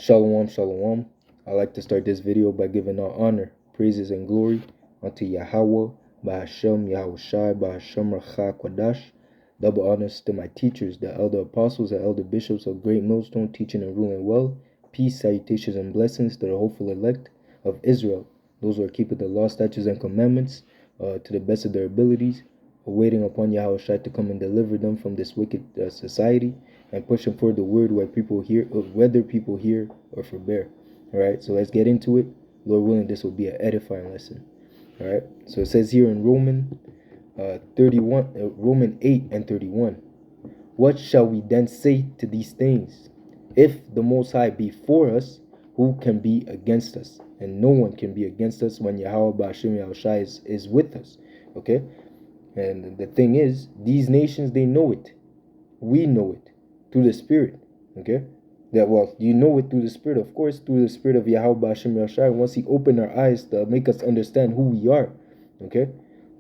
Shalom, shalom. I like to start this video by giving all honor, praises, and glory unto Yahweh, Bahashem, Yahushai, Bahashem, Racha, Kwadash. Double honors to my teachers, the elder apostles and elder bishops of Great Millstone, teaching and ruling well. Peace, salutations, and blessings to the hopeful elect of Israel, those who are keeping the law, statutes, and commandments to the best of their abilities, waiting upon Yahushai to come and deliver them from this wicked society, and pushing forward the word whether people hear or forbear. All right, so let's get into it. Lord willing, this will be an edifying lesson. All right, so it says here in Roman 8 and 31, what shall we then say to these things? If the Most High be for us, who can be against us? And no one can be against us when Yahweh Ba'ashem Yahushai is with us. Okay, and the thing is, these nations, they know it. We know it through the Spirit. Okay, you know it through the Spirit, of course, through the Spirit of Yahweh Ba'ashem Yahushai. Once He opened our eyes to make us understand who we are. Okay,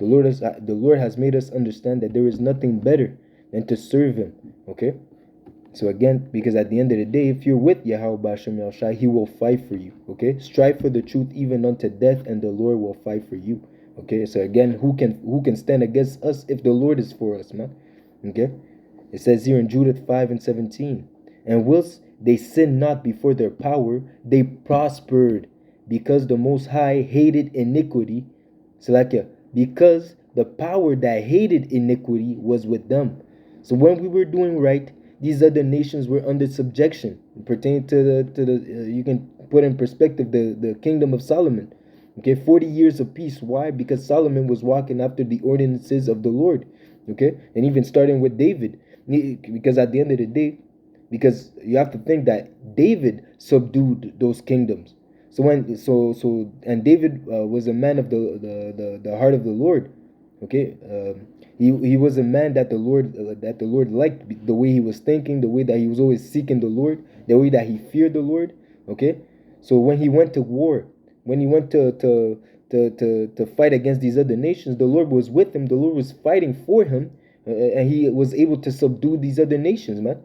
the Lord has made us understand that there is nothing better than to serve Him. Okay, so again, because at the end of the day, if you're with Yahweh Ba'ashem Yahushai, He will fight for you. Okay, strive for the truth even unto death, and the Lord will fight for you. Okay, so again, who can stand against us if the Lord is for us, man? Okay, it says here in Judith 5 and 17, and whilst they sinned not before their power, they prospered, because the Most High hated iniquity. So because the power that hated iniquity was with them. So when we were doing right, these other nations were under subjection, pertaining to the you can put in perspective the kingdom of Solomon. Okay, 40 years of peace. Why? Because Solomon was walking after the ordinances of the Lord. Okay, and even starting with David, because at the end of the day, because you have to think that David subdued those kingdoms. So and David was a man of the heart of the Lord. Okay, he was a man that the Lord liked, the way he was thinking, the way that he was always seeking the Lord, the way that he feared the Lord. Okay, so when he went to war, when he went to fight against these other nations, the Lord was with him. The Lord was fighting for him, and he was able to subdue these other nations, man.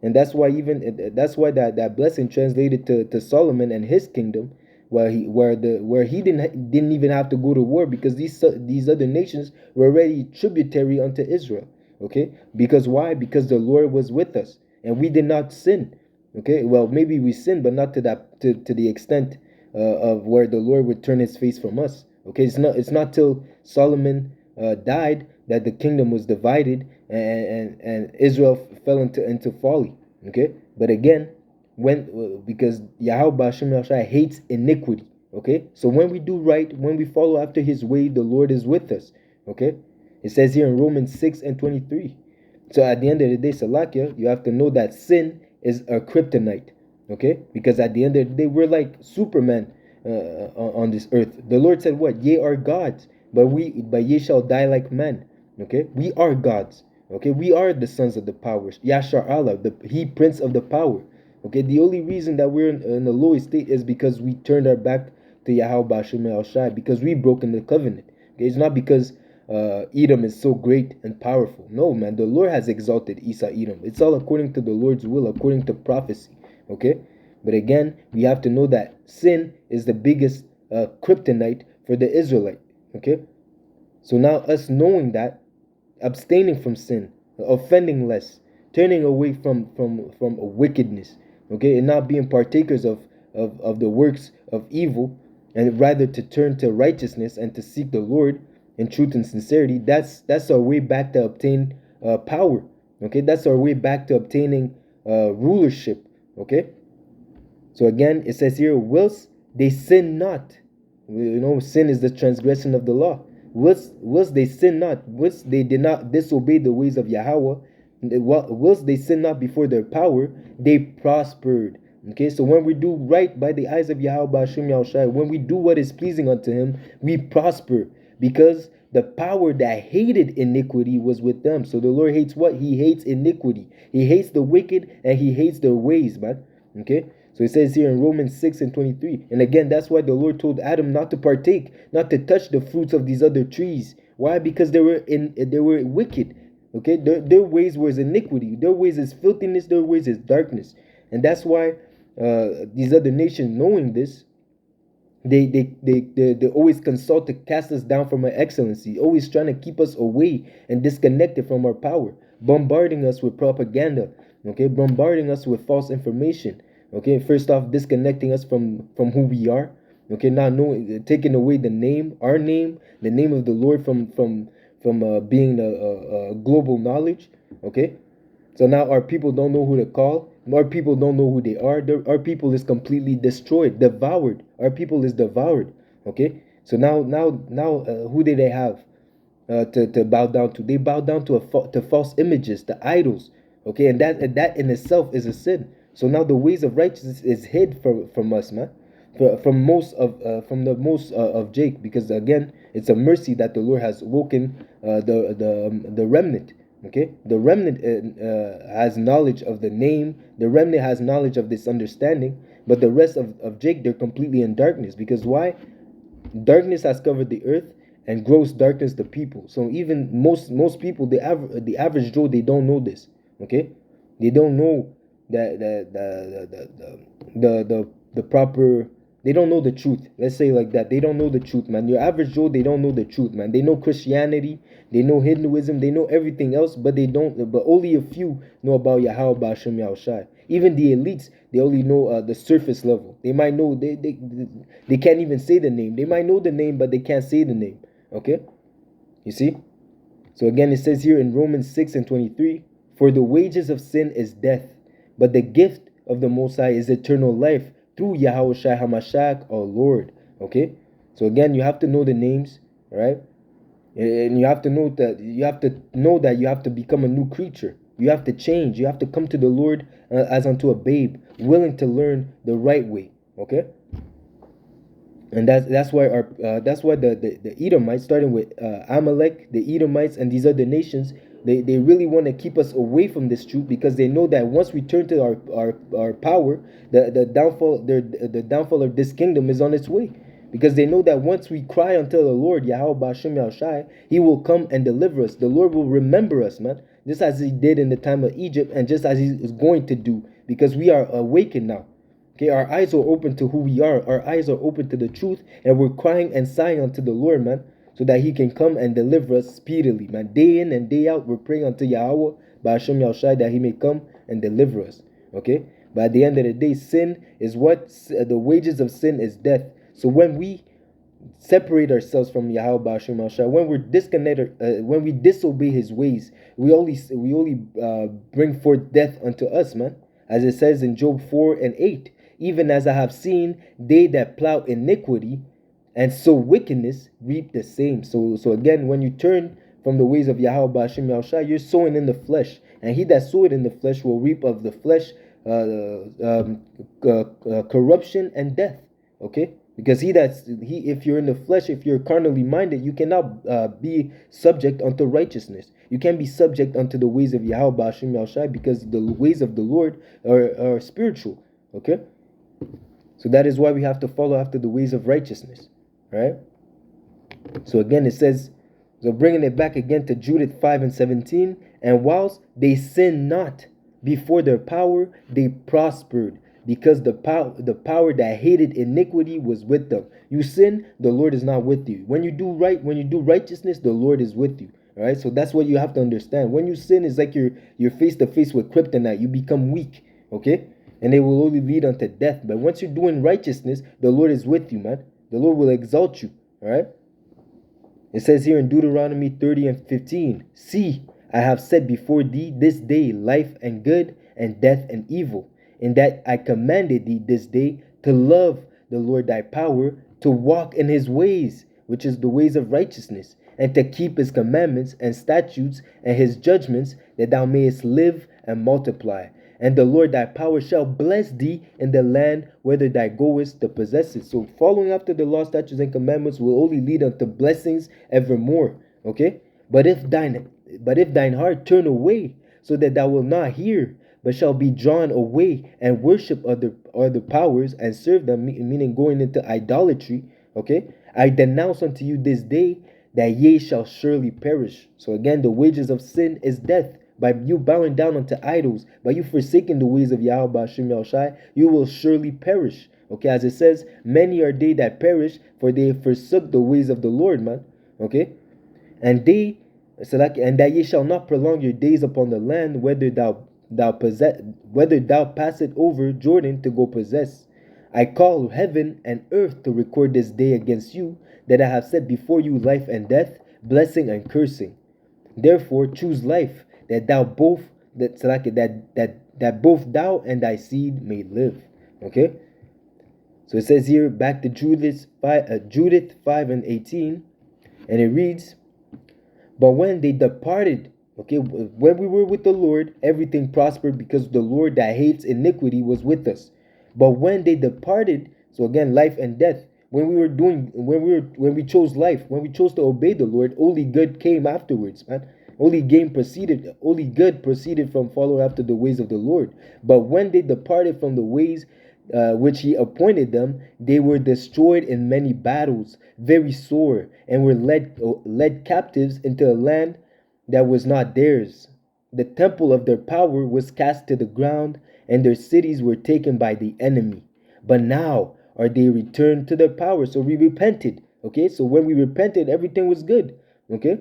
And that's why that blessing translated to Solomon and his kingdom, where he didn't even have to go to war, because these other nations were already tributary unto Israel. Okay, because why? Because the Lord was with us, and we did not sin. Okay, well, maybe we sinned, but not to the extent of where the Lord would turn His face from us. Okay, it's not till Solomon died that the kingdom was divided, and Israel fell into folly. Okay, but again, because Yahweh Ba'ashem Yahushai hates iniquity. Okay, so when we do right, when we follow after His way, the Lord is with us. Okay, it says here in Romans 6 and 23. So at the end of the day, Salakia, you have to know that sin is a kryptonite. Okay, because at the end of the day, we're like Superman on this earth. The Lord said, "What? Ye are gods, but ye shall die like men." Okay, we are gods. Okay, we are the sons of the powers. Yashar Allah, He Prince of the power. Okay, the only reason that we're in the low state is because we turned our back to Yahweh Ba'ashem Yahushai, because we broken the covenant. Okay, it's not because Edom is so great and powerful. No, man, the Lord has exalted Edom. It's all according to the Lord's will, according to prophecy. Okay, but again, we have to know that sin is the biggest kryptonite for the Israelite. Okay, so now us knowing that, abstaining from sin, offending less, turning away from wickedness, okay, and not being partakers of the works of evil, and rather to turn to righteousness and to seek the Lord in truth and sincerity. That's our way back to obtain power. Okay, that's our way back to obtaining rulership. Okay, so again, it says here, whilst they sin not. Sin is the transgression of the law. Whilst they sin not, whilst they did not disobey the ways of Yahweh, whilst they sin not before their power, they prospered. Okay, so when we do right by the eyes of Yahweh Ba'ashem Yahushai, when we do what is pleasing unto Him, we prosper, because the power that hated iniquity was with them. So the Lord hates what? He hates iniquity. He hates the wicked, and He hates their ways, man. Okay, so it says here in Romans 6 and 23. And again, that's why the Lord told Adam not to partake, not to touch the fruits of these other trees. Why? Because they were wicked. Okay, their ways was iniquity. Their ways is filthiness. Their ways is darkness. And that's why these other nations knowing this, they always consult to cast us down from our excellency, always trying to keep us away and disconnected from our power, bombarding us with propaganda, okay, bombarding us with false information, okay. First off, disconnecting us from who we are, okay. Now knowing, taking away the name, our name, the name of the Lord from being a global knowledge, okay. So now our people don't know who to call. Our people don't know who they are. Our people is completely destroyed, devoured. Our people is devoured. Okay. So now, who did they have to bow down to? They bow down to false images, to idols. Okay, and that in itself is a sin. So now the ways of righteousness is hid from us, man. From the most of Jake, because again, it's a mercy that the Lord has woken the remnant. Okay, the remnant has knowledge of the name. The remnant has knowledge of this understanding, but the rest of Jake, they're completely in darkness. Because why? Darkness has covered the earth, and gross darkness the people. So even most people, the average Joe, they don't know this. Okay, they don't know that the proper. They don't know the truth. Let's say like that. They don't know the truth, man. Your average Joe, they don't know the truth, man. They know Christianity, they know Hinduism, they know everything else, but they don't. But only a few know about Yahweh Ba'ashem Yahushai. Even the elites, they only know the surface level. They might know they can't even say the name. They might know the name, but they can't say the name. Okay, you see. So again, it says here in Romans 6:23, for the wages of sin is death, but the gift of the Most High is eternal life through Yahweh Shai HaMashiach, our Lord. Okay, so again, you have to know the names, right? And you have to know that you have to become a new creature. You have to change. You have to come to the Lord as unto a babe, willing to learn the right way. Okay, and that's why the Edomites, starting with Amalek, the Edomites, and these other nations, they really want to keep us away from this truth, because they know that once we turn to our power, the downfall of this kingdom is on its way. Because they know that once we cry unto the Lord, Yahweh Ba'ashem Yahushai, He will come and deliver us. The Lord will remember us, man, just as He did in the time of Egypt, and just as He is going to do, because we are awakened now. Okay, our eyes are open to who we are. Our eyes are open to the truth, and we're crying and sighing unto the Lord, man, so that He can come and deliver us speedily, man. Day in and day out, we're praying unto Yahweh Ba'ashem Yahushai that He may come and deliver us. Okay, but at the end of the day, sin is what? The wages of sin is death. So when we separate ourselves from Yahweh Ba'ashem Yahushai, when we're disconnected, when we disobey His ways, we only bring forth death unto us, man. As it says in Job 4:8, even as I have seen, they that plow iniquity and sow wickedness reap the same. So again, when you turn from the ways of Yahweh Ba'ashem Yahushai, you're sowing in the flesh, and he that soweth in the flesh will reap of the flesh corruption and death. Okay, because if you're in the flesh, if you're carnally minded, you cannot be subject unto righteousness. You can't be subject unto the ways of Yahweh Ba'ashem Yahushai, because the ways of the Lord are spiritual. Okay, so that is why we have to follow after the ways of righteousness, right? So again, it says, so bringing it back again to Judith 5:17, and whilst they sinned not before their power, they prospered, because the power that hated iniquity was with them. You sin, the Lord is not with you. When you do right, when you do righteousness, the Lord is with you. All right, so that's what you have to understand. When you sin, it's like you're face to face with kryptonite. You become weak. Okay, and it will only lead unto death. But once you're doing righteousness, the Lord is with you, man. The Lord will exalt you. All right. It says here in Deuteronomy 30:15, see, I have set before thee this day life and good, and death and evil, in that I commanded thee this day to love the Lord thy power, to walk in his ways, which is the ways of righteousness, and to keep his commandments and statutes and his judgments, that thou mayest live and multiply. And the Lord thy power shall bless thee in the land whither thou goest to possess it. So following after the law, statutes, and commandments will only lead unto blessings evermore. Okay? But if thine heart turn away, so that thou wilt not hear, but shall be drawn away and worship other powers and serve them, meaning going into idolatry. Okay? I denounce unto you this day that ye shall surely perish. So again, the wages of sin is death, by you bowing down unto idols, by you forsaking the ways of Yahweh Hashem Yahushai, you will surely perish. Okay, as it says, many are they that perish, for they forsook the ways of the Lord, man. Okay, and they and that ye shall not prolong your days upon the land, whether thou pass it over Jordan to go possess. I call heaven and earth to record this day against you, that I have set before you life and death, blessing and cursing. Therefore choose life, that thou both that both thou and thy seed may live. Okay. So it says here, back to Judith 5:18, and it reads, but when they departed, okay, when we were with the Lord, everything prospered because the Lord that hates iniquity was with us. But when they departed, so again, life and death, when we chose life, when we chose to obey the Lord, only good came afterwards, man. Only good proceeded from following after the ways of the Lord. But when they departed from the ways which he appointed them, they were destroyed in many battles, very sore, and were led captives into a land that was not theirs. The temple of their power was cast to the ground, and their cities were taken by the enemy. But now are they returned to their power. So we repented. Okay, so when we repented, everything was good. Okay,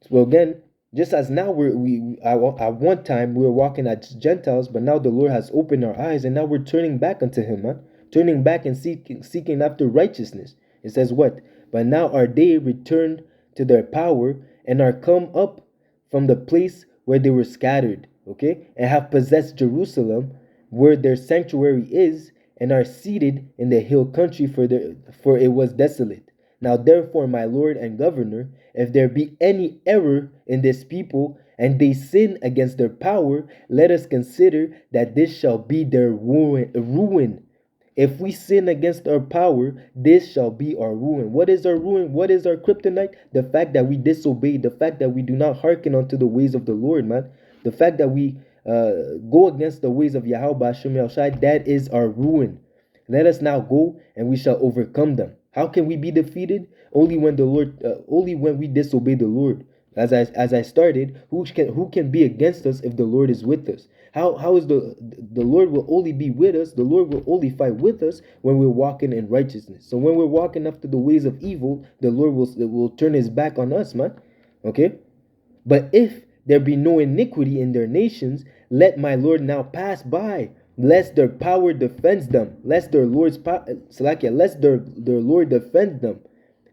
so again, just as now at one time we were walking as Gentiles, but now the Lord has opened our eyes, and now we're turning back unto Him, man. Turning back and seeking after righteousness. It says what? But now are they returned to their power, and are come up from the place where they were scattered, okay, and have possessed Jerusalem, where their sanctuary is, and are seated in the hill country, for it was desolate. Now therefore, my Lord and Governor, if there be any error in this people, and they sin against their power, let us consider that this shall be their ruin. If we sin against our power, this shall be our ruin. What is our ruin? What is our kryptonite? The fact that we disobey, the fact that we do not hearken unto the ways of the Lord, man. The fact that we go against the ways of Yahweh Hashem Yahushai, that is our ruin. Let us now go, and we shall overcome them. How can we be defeated? Only when we disobey the Lord. As I started, who can be against us if the Lord is with us? How is the Lord will only be with us? The Lord will only fight with us when we're walking in righteousness. So when we're walking after the ways of evil, the Lord will turn His back on us, man. Okay. But if there be no iniquity in their nations, let my Lord now pass by, lest their power defends them, lest their Lord's lest their Lord defend them,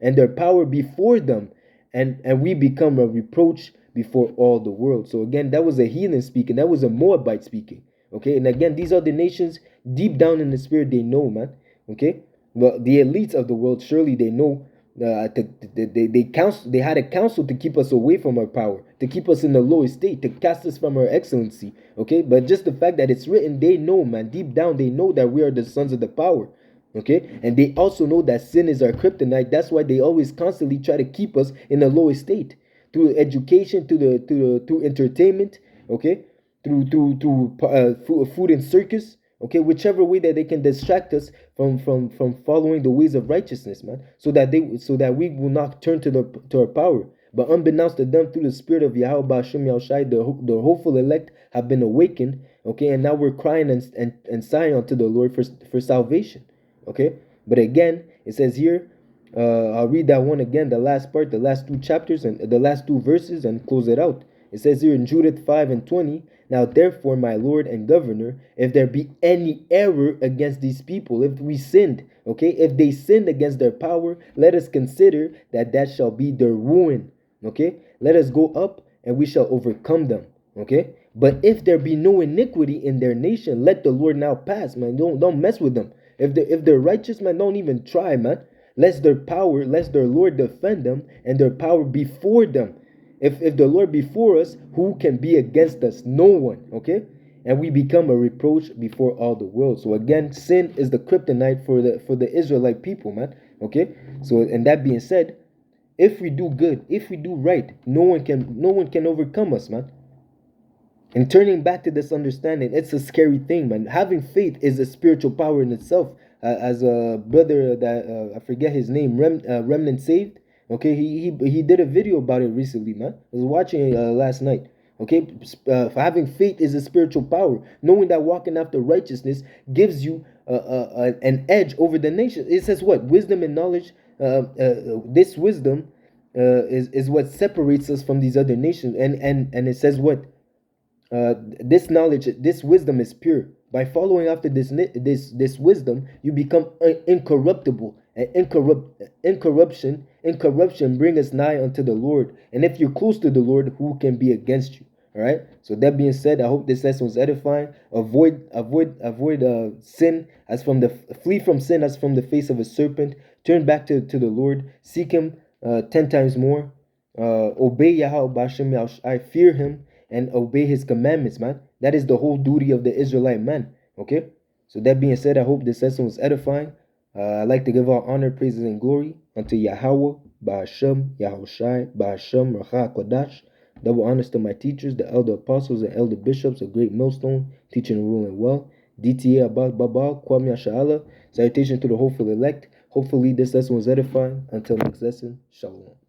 and their power before them, and we become a reproach before all the world. So again, that was a heathen speaking, that was a Moabite speaking. Okay, and again, these are the nations deep down in the spirit, they know, man. Okay, well, the elites of the world, surely they know. They had a counsel to keep us away from our power, to keep us in the low estate, to cast us from our excellency. Okay, but just the fact that it's written, they know, man. Deep down, they know that we are the sons of the power. Okay, and they also know that sin is our kryptonite. That's why they always constantly try to keep us in a low estate through education, through entertainment. Okay, through food and circus. Okay, whichever way that they can distract us from following the ways of righteousness, man, so that we will not turn to our power. But unbeknownst to them, through the spirit of Yahweh Hashem Yahushai, the hopeful elect have been awakened. Okay, and now we're crying and sighing unto the Lord for salvation. Okay, but again, it says here, I'll read that one again, the last part, the last two chapters and the last two verses, and close it out. It says here in Judith 5:20, now therefore, my Lord and Governor, if there be any error against these people, if we sinned, okay, if they sinned against their power, let us consider that shall be their ruin. Okay, let us go up, and we shall overcome them. Okay, but if there be no iniquity in their nation, let the Lord now pass, man. Don't mess with them. If they're righteous, man, don't even try, man. Lest their Lord defend them, and their power before them. If the Lord before us, who can be against us? No one. Okay, and we become a reproach before all the world. So again, sin is the kryptonite for the Israelite people, man. Okay, so and that being said, if we do good, if we do right, no one can overcome us, man. And turning back to this understanding, it's a scary thing, man. Having faith is a spiritual power in itself. As a brother that I forget his name, Remnant Saved. Okay, he did a video about it recently, man. I was watching it last night. Okay, having faith is a spiritual power. Knowing that walking after righteousness gives you an edge over the nation. It says what? Wisdom and knowledge. This wisdom is what separates us from these other nations. And it says what? This knowledge, this wisdom is pure. By following after this wisdom, you become incorruptible. And incorruption bring us nigh unto the Lord. And if you're close to the Lord, who can be against you? All right. So that being said, I hope this lesson was edifying. Avoid sin as from the flee from sin as from the face of a serpent. Turn back to the Lord. Seek Him 10 times more. Obey Yahweh Bashem. I fear Him and obey His commandments, man. That is the whole duty of the Israelite man. Okay. So that being said, I hope this lesson was edifying. I'd like to give all honor, praises, and glory unto Yahweh, Ba'ashem, Yahushai, Ba'ashem, Racha, Kodash. Double honors to my teachers, the elder apostles and elder bishops, a great millstone, teaching and ruling well. DTA Abbas Babal, Kwame Sha'ala. Salutation to the hopeful elect. Hopefully this lesson was edifying. Until next lesson, Shalom.